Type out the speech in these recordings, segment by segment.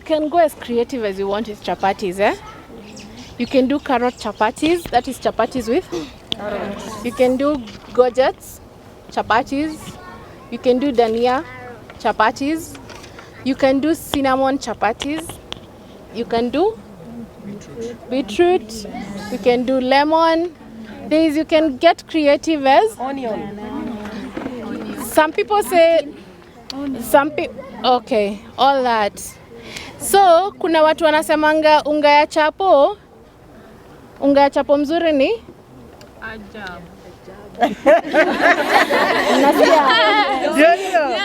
can go as creative as you want with chapatis, eh? You can do carrot chapatis, that is chapatis with carrots. You can do gojets chapatis. You can do dania chapatis. You can do cinnamon chapatis. You can do beetroot. You can do lemon. You can get creative as Onion. some people say, okay, all that. So kuna watu wanasemanga unga ya chapo mzuri ni Ajab.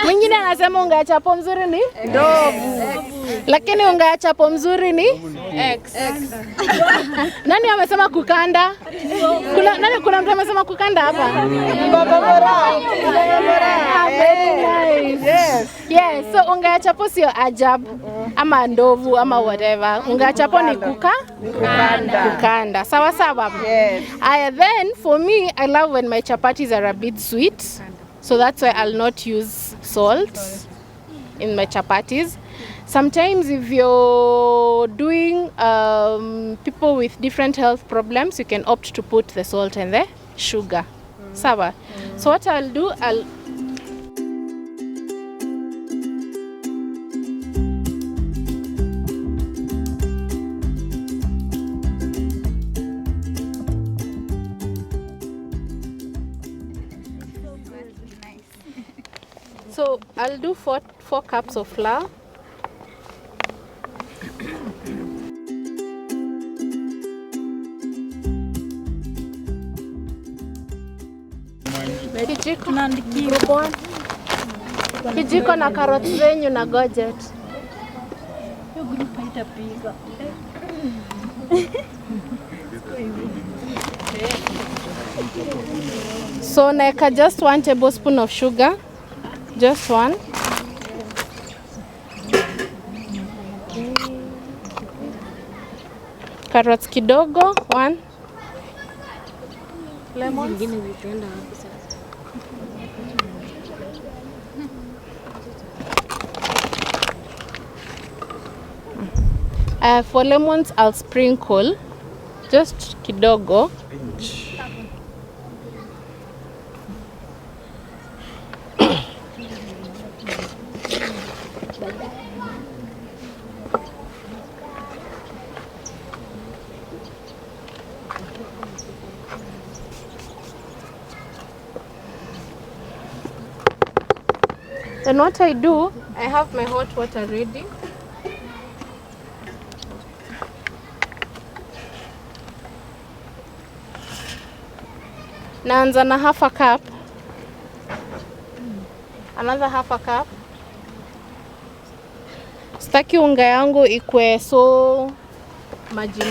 mwingine anasema unga ya chapo mzuri ni ndovu, lakini unga ya chapo mzuri ni X. Nani amesema kukanda? Kuna mtu amesema kukanda hapa? Very nice. Yes, so unga ya chapo sio ajab ama ndovu ama whatever. Unga ya chapo ni kukanda. Sawa sawa. Yes. Then for me, I love when my chapatis are a bit sweet. So that's why I'll not use salt in my chapatis. Sometimes if you're doing people with different health problems, you can opt to put the salt and the sugar. Sawa. So what I'll do, I'll do 4 cups of flour. Kijiko na carrot zenyu na gojet. Hiyo group haitapika. So naeka just 1 tablespoon of sugar. Just 1. Carrots kidogo 1. Lemon. For lemons, I'll sprinkle just kidogo. Then what I do, I have my hot water ready. Naanza na half a cup. Another half a cup. Sitaki unga yangu ikwe so maji.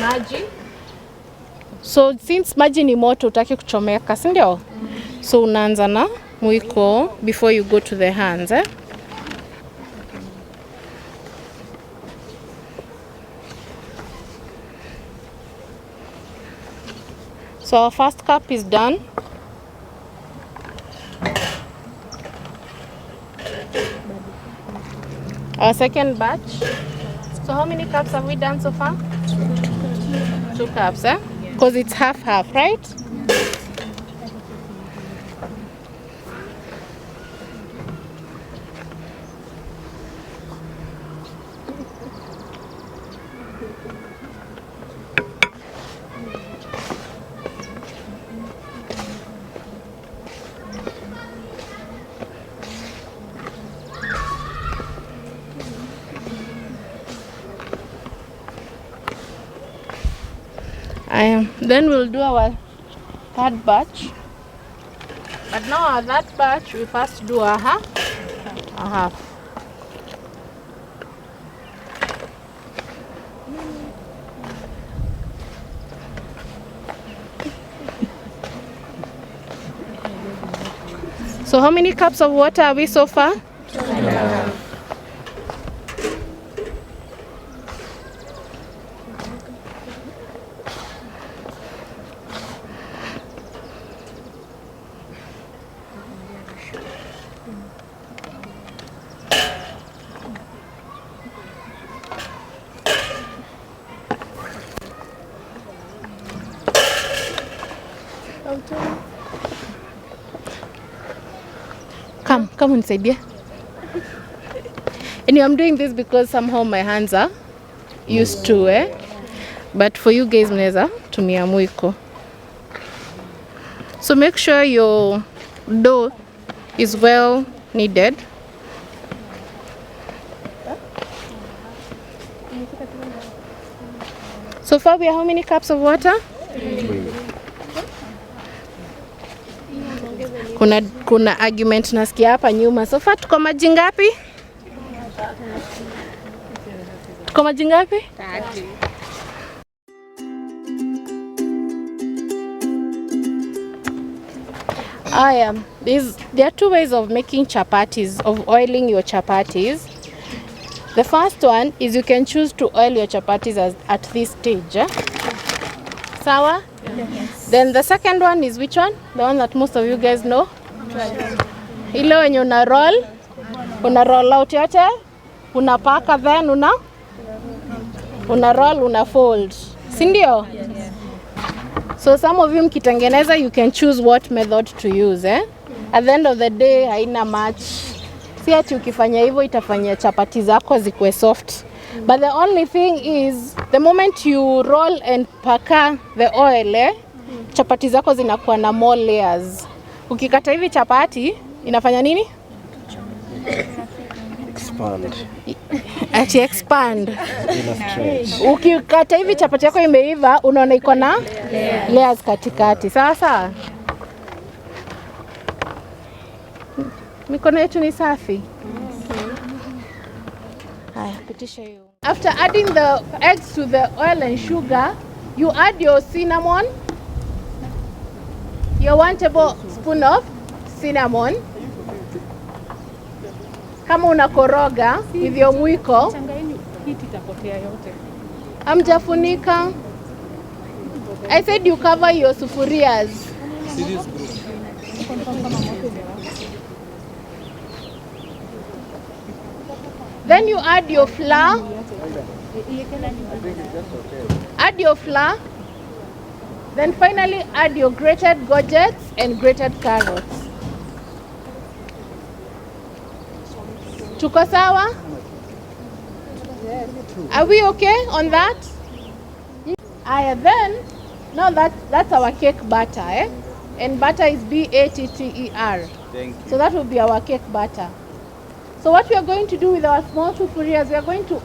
So since maji ni moto utaki kuchomeka, si ndio? So unaanza na mwiko before you go to the hands, eh? So our first cup is done. Our second batch. So how many cups have we done so far? 2 cups, eh? Because it's half, right? Then we'll do our third batch. But now our third batch, we first do a half. So how many cups of water are we so far? 2.5. Come unisaidie. Anyway, I'm doing this because somehow my hands are used to but for you guys mnaweza tumia mwiko. So make sure your dough is well kneaded. So far we have how many cups of water? 3. Kuna argument nasikia hapa nyuma. So far tuko maji ngapi? 30. There are 2 ways of making chapatis, of oiling your chapatis. The first one is you can choose to oil your chapatis at this stage. Sawa? Yes. Then the second one is which one? The one that most of you guys know? Ile wenye una roll out yote, unapaka then una roll, una fold. Si ndio? Yes. So some of you mkitengeneza, you can choose what method to use. At the end of the day, haina much. Si ati ukifanya hivyo itafanya chapati zako zikuwe soft. But the only thing is, the moment you roll and paka the oil, chapati zako zinakuwa na more layers. Ukikata hivi chapati, inafanya nini? Expand. Ati expand. Ukikata hivi chapati yako imeiva, unaona iko na layers katikati. Sasa mikono yetu ni safi. Haya, pitisha hiyo. After adding the eggs to the oil and sugar, you add your cinnamon, your 1 tablespoon of cinnamon. Kama unakoroga hivyo mwiko, amjafunika. I said you cover your sufurias. Then you add your flour. Then finally add your grated gourgets and grated carrots. Tuko sawa? Are we okay on that? Then, now that's our cake batter, and butter is BATTER. Thank you. So that will be our cake batter. So what we are going to do with our small sufurias, we are going to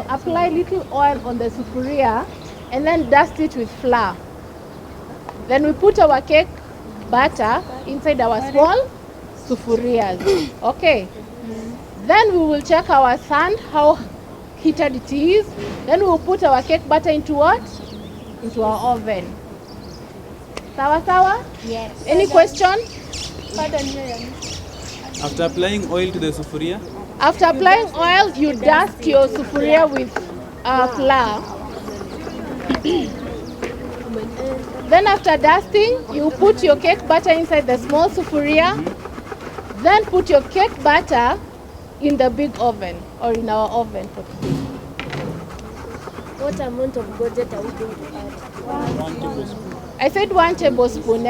apply little oil on the sufuria and then dust it with flour. Then we put our cake batter inside our small sufurias. Okay. Then we will check our sand, how heated it is. Then we will put our cake batter into what? Into our oven. Sawa sawa? Yes. Any question? After applying oil to the sufuria? After applying oil, you dust your sufuria with flour. Then after dusting, you put your cake batter inside the small sufuria. Then put your cake batter in the big oven or in our oven for today. What amount of gourget are we going to add? 1 tablespoon. I said 1 tablespoon.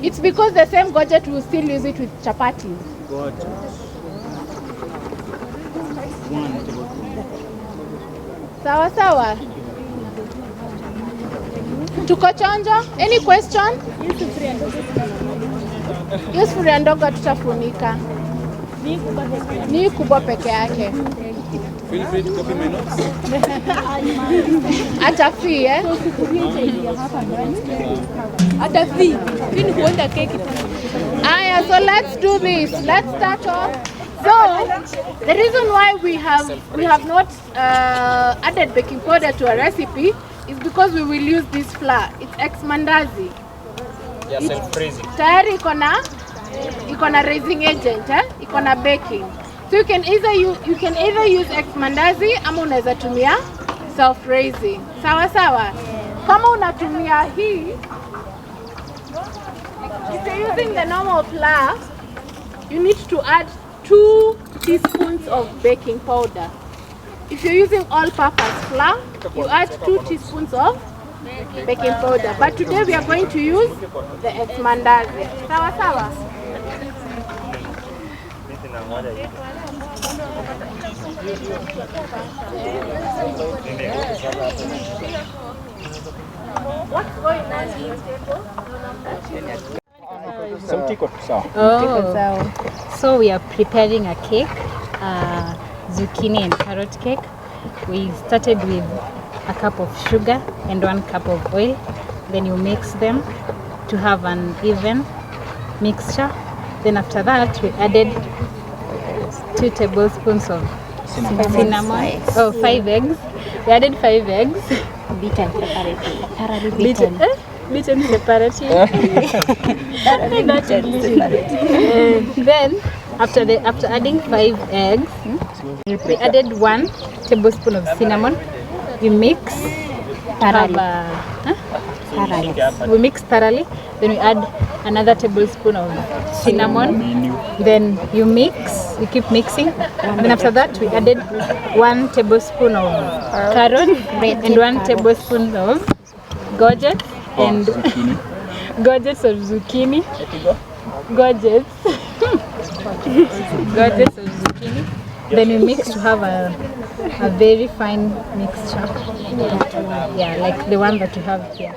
It's because the same gourget will still use it with chapatis. Got 1 tablespoon. Sawa sawa. Tuko chonjo? Any question? Hiyo sufuria ndogo tutafunika. Ni kubwa peke yake. Feel free to copy my notes. Atafi so let's do this. Let's start off. So the reason why we have not added baking powder to a recipe is because we will use this flour. It's ex-mandazi. Yeah, self-raising. Tayari iko na raising agent, iko na baking. So you can either use ex-mandazi ama unaweza tumia self-raising. Sawa sawa. Kama unatumia hii, if you're using the normal flour, you need to add 2 teaspoons of baking powder. If you're using all-purpose flour, you add 2 teaspoons of baking powder. But today we are going to use the egg mandazi. Sawa sawa. What's going on in your table? Oh, so we are preparing a cake, zucchini and carrot cake. We started with a cup of sugar and 1 cup of oil. Then you mix them to have an even mixture. Then after that we added 2 tablespoons of cinnamon. Oh, 5 eggs. We added 5 eggs. Beaten separately. Thoroughly Beaten separately. Then after adding 5 eggs, we added 1 tablespoon of cinnamon. You mix thoroughly. We mix thoroughly. Then we add another tablespoon of cinnamon. Then you mix. You keep mixing. And then after that, we added 1 tablespoon of carrot and 1 tablespoon of gorget and gorgets of zucchini. Gorgets. Gorgets of zucchini. Then we mix to have a very fine mixture. Yeah, like the one that you have here.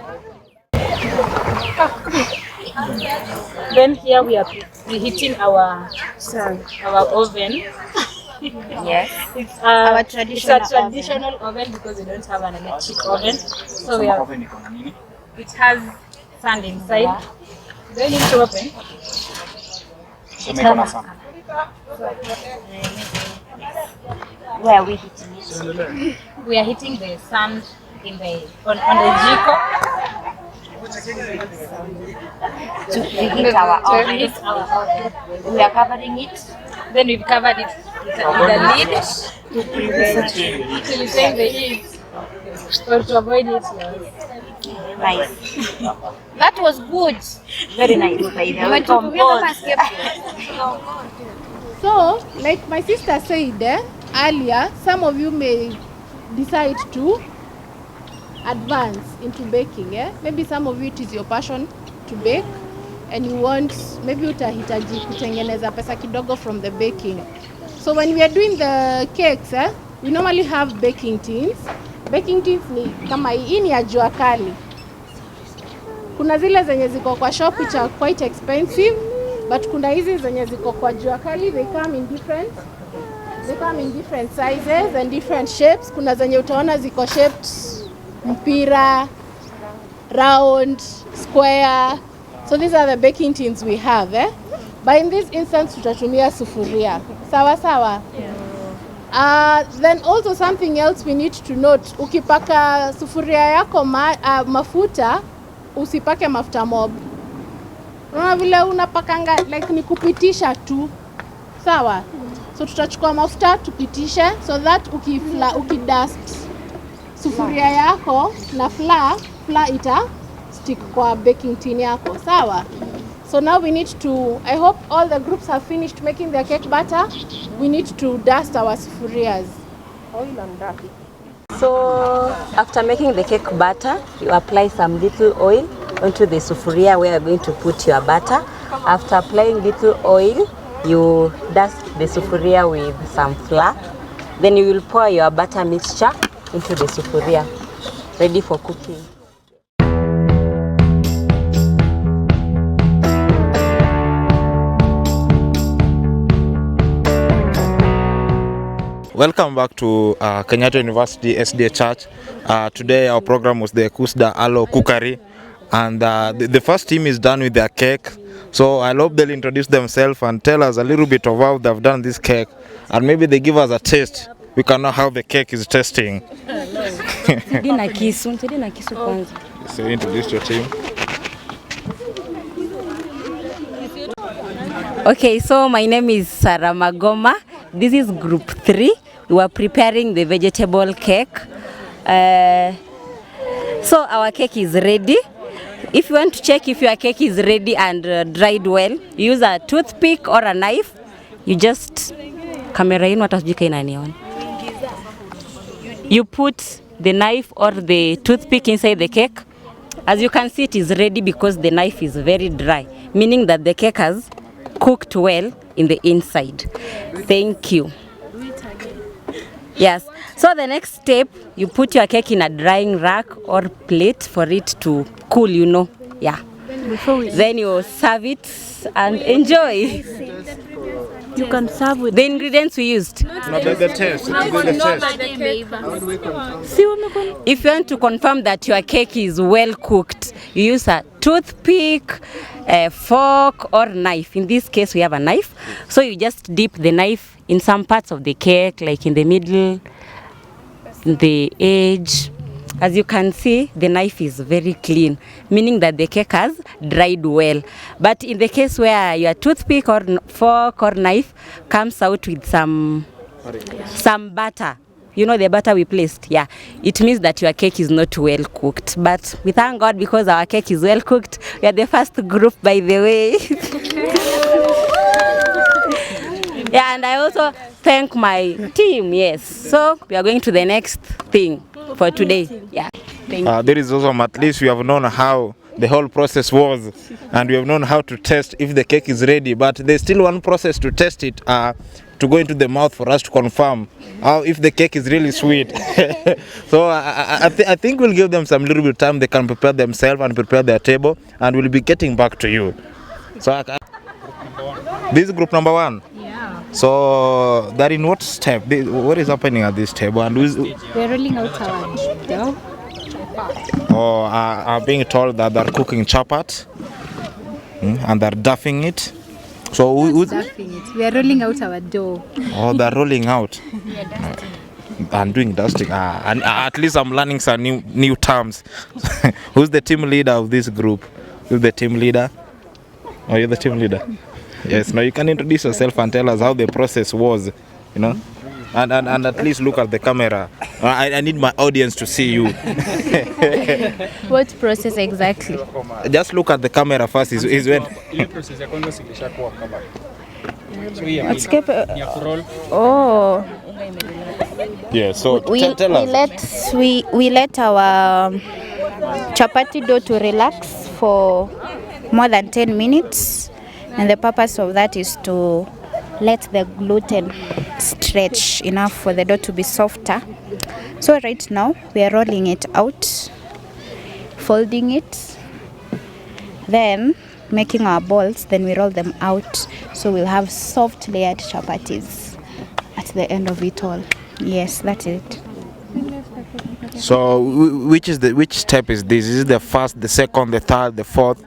Then here we are preheating our oven. Yes. It's Our it's a traditional traditional oven because we don't have an electric oven. So we have, it has sand inside. Do you need to open? Where are we hitting it? We are hitting the sand on the jiko To preheat our to oven. preheat our oven. We are covering it. Then we've covered it with a lid to retain the heat or to avoid it loss. Nice. That was good. Very nice, by the way. So, like my sister said earlier, some of you may decide to advance into baking. Maybe some of you it is your passion to bake and you want, maybe utahitaji kutengeneza pesa kidogo from the baking. So when we are doing the cakes, we normally have baking tins. Baking tins ni kama hii ni ya jua kali. Kuna zile zenye ziko kwa shop which are quite expensive, but kuna hizi zenye ziko kwa jua kali, they come in different sizes and different shapes. Kuna zenye utaona ziko shaped mpira, round, square. So these are the baking tins we have. But in this instance tutatumia sufuria. Sawa sawa? Then also something else we need to note, ukipaka sufuria yako mafuta, usipake mafuta mob. Unaona vile unapakanga like ni kupitisha tu. Sawa? So tutachukua mafuta tupitishe so that ukidust sufuria yako na flour ita stick kwa baking tin yako. Sawa? So now we need to, I hope all the groups have finished making their cake batter. We need to dust our sufurias. Oil and dust. So after making the cake batter, you apply some little oil onto the sufuria where you're going to put your batter. After applying little oil, you dust the sufuria with some flour. Then you will pour your batter mixture into the sufuria, ready for cooking. Welcome back to Kenyatta University SDA Church. Today our program was the KUSDA Alo Cookery, and the first team is done with their cake. So I hope they'll introduce themselves and tell us a little bit of how they've done this cake, and maybe they give us a taste. We can know how the cake is tasting. So introduce your team. Okay, so my name is Sarah Magoma. This is group 3. We are preparing the vegetable cake. So our cake is ready. If you want to check if your cake is ready and dried well, use a toothpick or a knife. You just, camera in what you put the knife or the toothpick inside the cake. As you can see, it is ready because the knife is very dry, meaning that the cake has cooked well in the inside. Thank you. Yes, so the next step, you put your cake in a drying rack or plate for it to cool, you know. Yeah. Then you serve it and enjoy. You can serve with The ingredients we used. The test. If you want to confirm that your cake is well cooked, you use a toothpick, a fork or knife. In this case, we have a knife. So you just dip the knife in some parts of the cake, like in the middle, the edge. As you can see, the knife is very clean, meaning that the cake has dried well. But in the case where your toothpick or fork or knife comes out with some butter, you know the butter we placed, yeah, it means that your cake is not well cooked. But we thank God because our cake is well cooked. We are the first group, by the way. Yeah, and I also thank my team, yes. So we are going to the next thing for today. Yeah. There is also, at least we have known how the whole process was, and we have known how to test if the cake is ready. But there's still one process to test it, to go into the mouth for us to confirm if the cake is really sweet. So I think we'll give them some little bit of time. They can prepare themselves and prepare their table, and we'll be getting back to you. So this is group number 1. So that in what step? What is happening at this table? And We're rolling out our dough. Oh, I'm being told that they're cooking chapat, and they're duffing it. So Stuffing it. We are rolling out our dough. Oh, they're rolling out. I'm doing dusting. And at least I'm learning some new terms. Who's the team leader of this group? Who's the team leader? Oh, you're the team leader. Yes. Now you can introduce yourself and tell us how the process was, you know, and at least look at the camera. I need my audience to see you. what process exactly? Just look at the camera first. Is when. Oh. Yeah. So We tell us. we let our chapati dough to relax for more than 10 minutes. And the purpose of that is to let the gluten stretch enough for the dough to be softer. So right now we are rolling it out, folding it, then making our balls, then we roll them out. So we'll have soft layered chapatis at the end of it all. Yes, that's it. So which step is this? Is it the first, the second, the third, the fourth?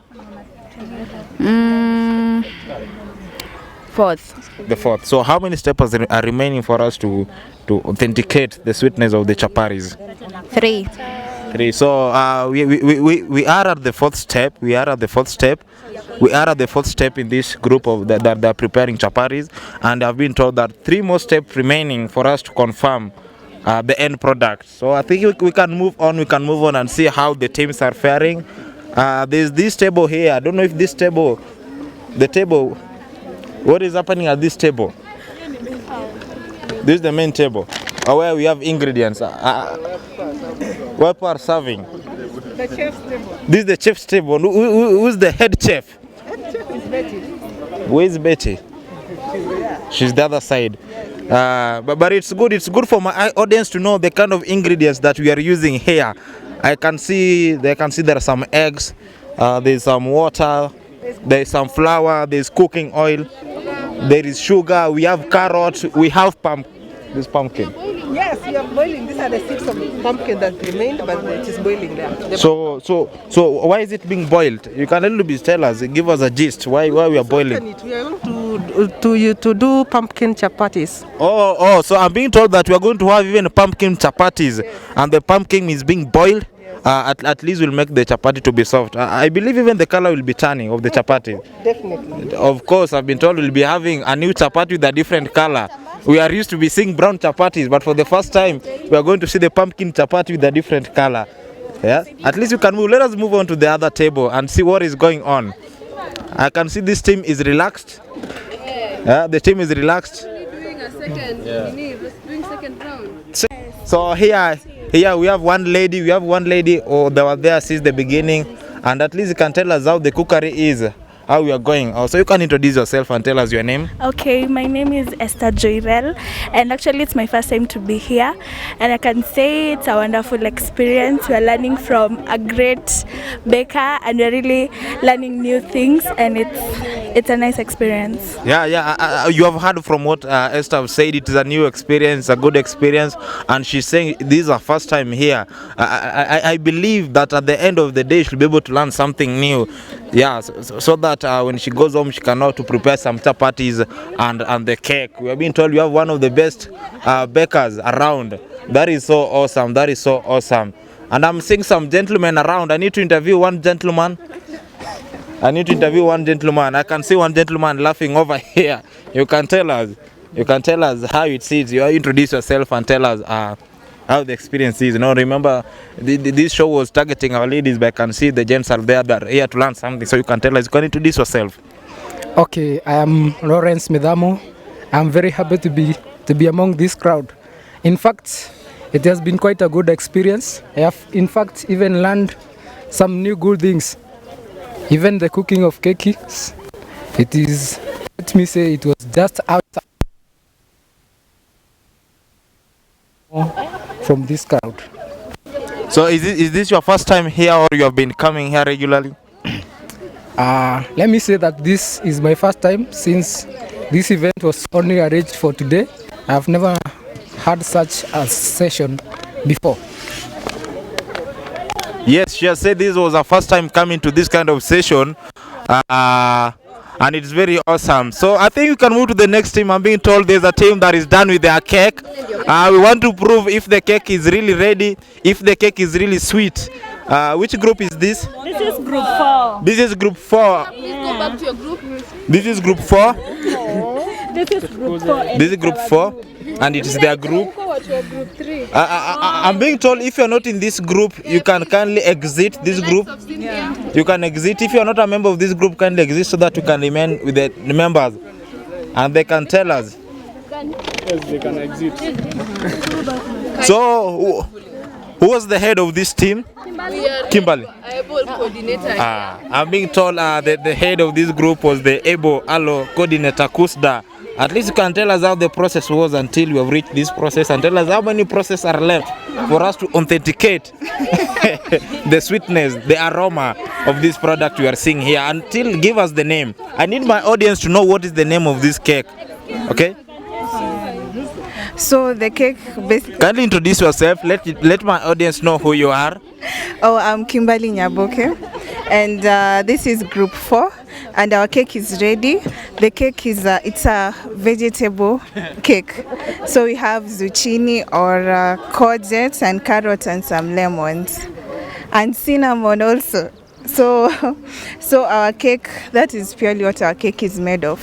Fourth. The fourth. So how many steps are remaining for us to authenticate the sweetness of the chapatis? 3. 3. So we are at the fourth step. We are at the fourth step in this group of that are preparing chapatis, and I've been told that 3 more steps remaining for us to confirm the end product. So I think we can move on. We can move on and see how the teams are faring. There's this table here. I don't know if this table, what is happening at this table? This is the main table, where we have ingredients. What are serving? The chef's table. This is the chef's table. Who's the head chef? Betty. Where is Betty? She's the other side. But it's good. It's good for my audience to know the kind of ingredients that we are using here. They can see there are some eggs, there's some water, there's some flour, there's cooking oil, there is sugar, we have carrots, we have this pumpkin. Yes, we are boiling. These are the sticks of pumpkin that remained, but it is boiling there. So why is it being boiled? You can a little bit tell us, give us a gist. Why we are boiling? We are going to do pumpkin chapatis. Oh, so I'm being told that we are going to have even pumpkin chapatis, and the pumpkin is being boiled. At least will make the chapati to be soft. I believe even the color will be turning of the chapati. Definitely. Of course, I've been told we'll be having a new chapati with a different color. We are used to be seeing brown chapatis, but for the first time, we are going to see the pumpkin chapati with a different color. Yeah. At least you can move. Let us move on to the other table and see what is going on. I can see this team is relaxed. Yeah, the team is relaxed. Doing a second, doing second round. So here here we have one lady, or they were there since the beginning, and at least you can tell us how the cookery is, how we are going. So you can introduce yourself and tell us your name. Okay, my name is Esther Joyrel, and actually it's my first time to be here, and I can say it's a wonderful experience. We're learning from a great baker, and we're really learning new things, and it's a nice experience. Yeah. You have heard from what Esther said. It is a new experience, a good experience, and she's saying this is her first time here. I believe that at the end of the day she'll be able to learn something new. Yeah, so that when she goes home she can know to prepare some chapatis and the cake. We have been told you have one of the best bakers around. That is so awesome. And I'm seeing some gentlemen around. I need to interview one gentleman. I can see one gentleman laughing over here. You can tell us how it is. You introduce yourself and tell us how the experience is. Remember, this show was targeting our ladies, but I can see the gents are there that are here to learn something. So you can tell us. You can introduce yourself. Okay, I am Lawrence Medamo. I'm very happy to be among this crowd. In fact, it has been quite a good experience. I have, in fact, even learned some new good things. Even the cooking of cakes. It is, let me say, it was just outside from this crowd. So is this your first time here, or you have been coming here regularly? Let me say that this is my first time since this event was only arranged for today. I have never had such a session before. Yes, she has said this was her first time coming to this kind of session, and it's very awesome. So I think we can move to the next team. I'm being told there's a team that is done with their cake. We want to prove if the cake is really ready, if the cake is really sweet. Which group is this? This is group 4. This is group 4. Please go back to your group. This is group 4. This is group 4. This is group 4, and it is their group. I'm being told if you're not in this group, you can kindly exit this group. You can exit. If you're not a member of this group, kindly exit so that you can remain with the members, and they can tell us. Yes, they can exit. So, who was the head of this team? Kimberly. I'm being told that the head of this group was the able allo coordinator KUSDA. At least you can tell us how the process was until we have reached this process, and tell us how many processes are left for us to authenticate the sweetness, the aroma of this product we are seeing here. Until give us the name. I need my audience to know what is the name of this cake. Okay? So the cake basically... Kindly introduce yourself. Let my audience know who you are. Oh, I'm Kimberly Nyaboke, and this is group 4, and our cake is ready. The cake is it's a vegetable cake, so we have zucchini or courgettes and carrots and some lemons and cinnamon also. So our cake, that is purely what our cake is made of.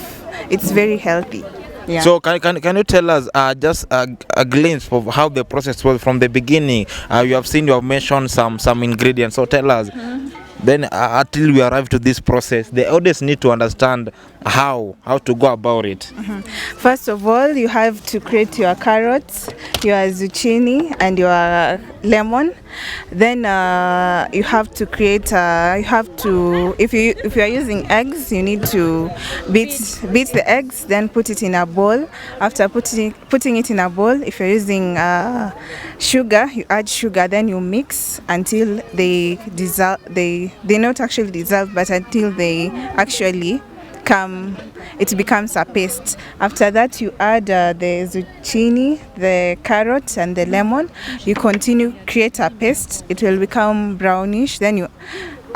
It's very healthy. Yeah. So can you tell us just a glimpse of how the process was from the beginning? You have mentioned some ingredients. So tell us. Then until we arrive to this process, the audience need to understand how to go about it. First of all, you have to create your carrots, your zucchini, and your lemon. Then you have to create. If you are using eggs, you need to beat the eggs, then put it in a bowl. After putting it in a bowl, if you're using sugar, you add sugar. Then you mix until they dissolve. They not actually dissolve, but until they actually it becomes a paste. After that, you add the zucchini, the carrot, and the lemon. You continue create a paste. It will become brownish. Then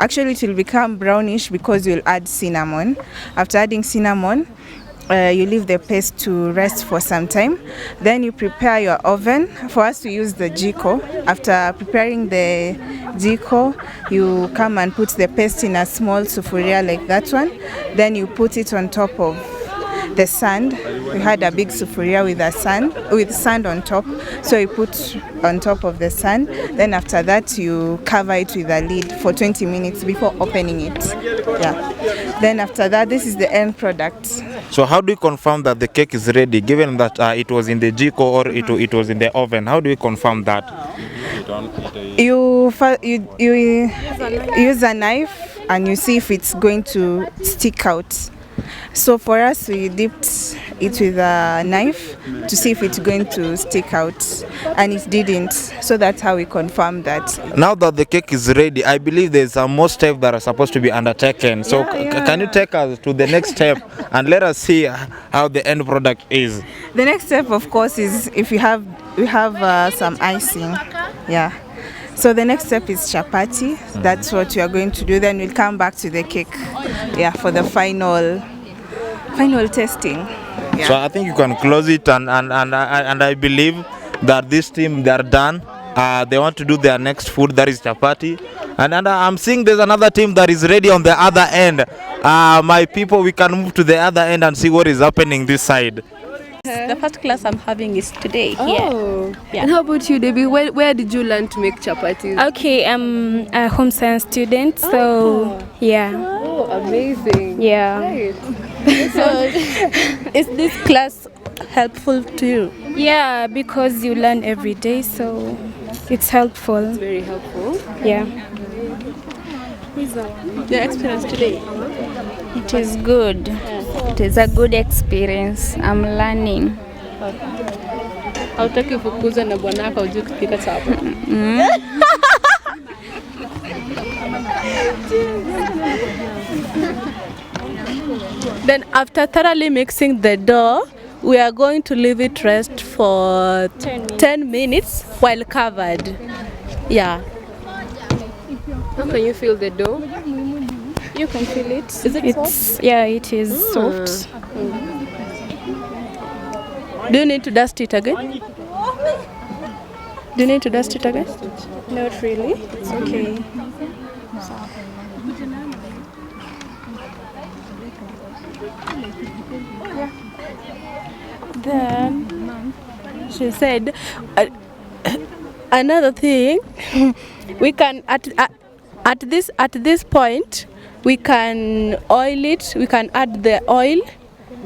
it will become brownish because you'll add cinnamon. After adding cinnamon, you leave the paste to rest for some time. Then you prepare your oven. For us to use the jiko. After preparing the jiko, you come and put the paste in a small sufuria like that one. Then you put it on top of the sand. we had a big sufuria with sand on top. So you put on top of the sand. Then after that, you cover it with a lid for 20 minutes before opening it. Yeah. Then after that, this is the end product. So how do you confirm that the cake is ready, given that it was in the jiko or it was in the oven? How do you confirm that? You use a knife and you see if it's going to stick out. So for us, we dipped it with a knife to see if it's going to stick out, and it didn't. So that's how we confirm that. Now that the cake is ready, I believe there's more steps that are supposed to be undertaken. So can you take us to the next step and let us see how the end product is? The next step, of course, is if we have some icing. Yeah. So the next step is chapati. That's what we are going to do. Then we'll come back to the cake, yeah, for the final testing. Yeah. So I think you can close it, and I believe that this team, they are done. They want to do their next food, that is chapati. And I'm seeing there's another team that is ready on the other end. My people, we can move to the other end and see what is happening this side. The first class I'm having is today here. Oh. Yeah. And how about you, Debbie? Where did you learn to make chapatis? Okay, I'm a home science student, so yeah. Oh, amazing. Yeah. Right. So, is this class helpful to you? Yeah, because you learn every day, so it's helpful. It's very helpful. Yeah. Your experience today? It is good. It is a good experience. I'm learning. Hautaki fukuza na bwanaka ujue kupika chapati. Then after thoroughly mixing the dough, we are going to leave it rest for 10 minutes while covered. Yeah. How can you feel the dough? You can feel it. Is it soft? Yeah, it is soft. Do you need to dust it again? Do you need to dust it again? Not really. It's okay. Then she said another thing we can at this point we can oil it. We can add the oil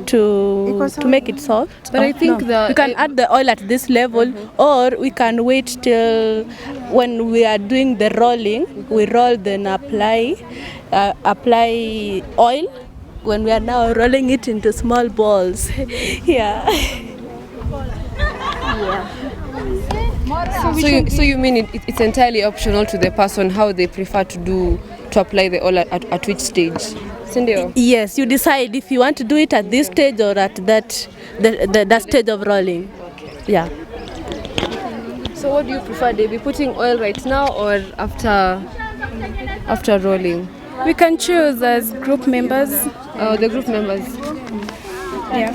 to make it soft. But I think we can add the oil at this level, or we can wait till when we are doing the rolling. We roll, then apply oil. When we are now rolling it into small balls. Yeah. So you mean it's entirely optional to the person how they prefer to apply the oil at which stage? Sindio? Yes, you decide if you want to do it at this stage or at that stage of rolling. Yeah. So what do you prefer, Debbie? Putting oil right now or after rolling? We can choose as group members. Oh, the group members. Yeah.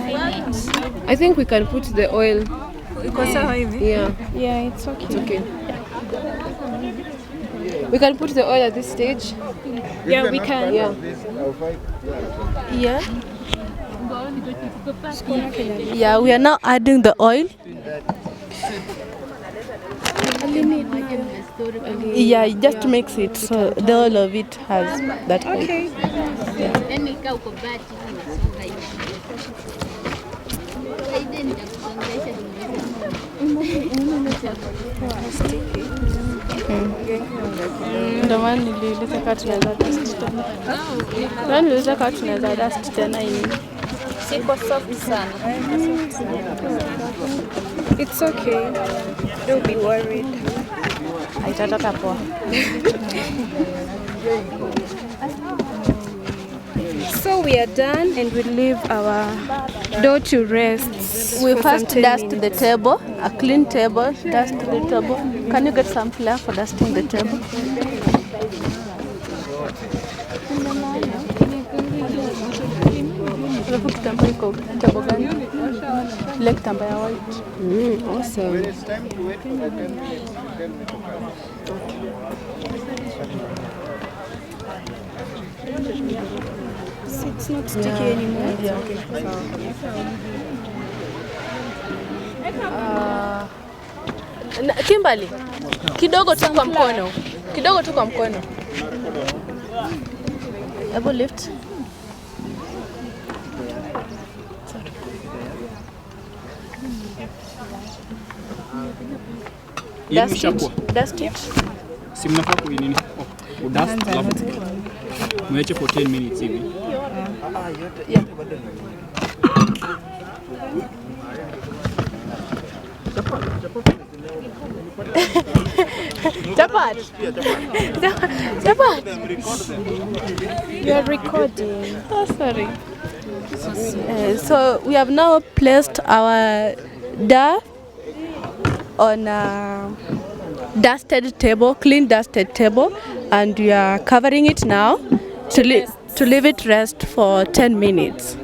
I think we can put the oil. Yeah. Yeah, it's okay. It's okay. We can put the oil at this stage. Yeah, we can. Yeah. Yeah. Yeah, we are now adding the oil. Yeah, just mix it so the whole of it has that oil. Okay. Ndio maana niliuliza kama tunaweza dust tena. Ndio niliuliza kama tunaweza dust tena hii. Siko soft sana. It's okay. Don't be worried. Haitatoka poa. So we are done and we leave our dough to rest. We for first some 10 dust minutes. the table, a clean table, dust the table. Can you get some flour for dusting the table? Alafu kitambaa iko table gani? Ile kitambaa ya white. Awesome. It's not sticky anymore. Yeah, okay. Kimberly, kidogo tu kwa mkono. Kidogo tu kwa mkono. Hebu lift. Dust it. Si mnafaa kuinini? Udust alafu mwache for 10 minutes hivi. Yeah. Chapat. You are recording. Oh, sorry. So we have now placed our dough on a dusted table, clean dusted table, and we are covering it now to leave it rest for 10 minutes.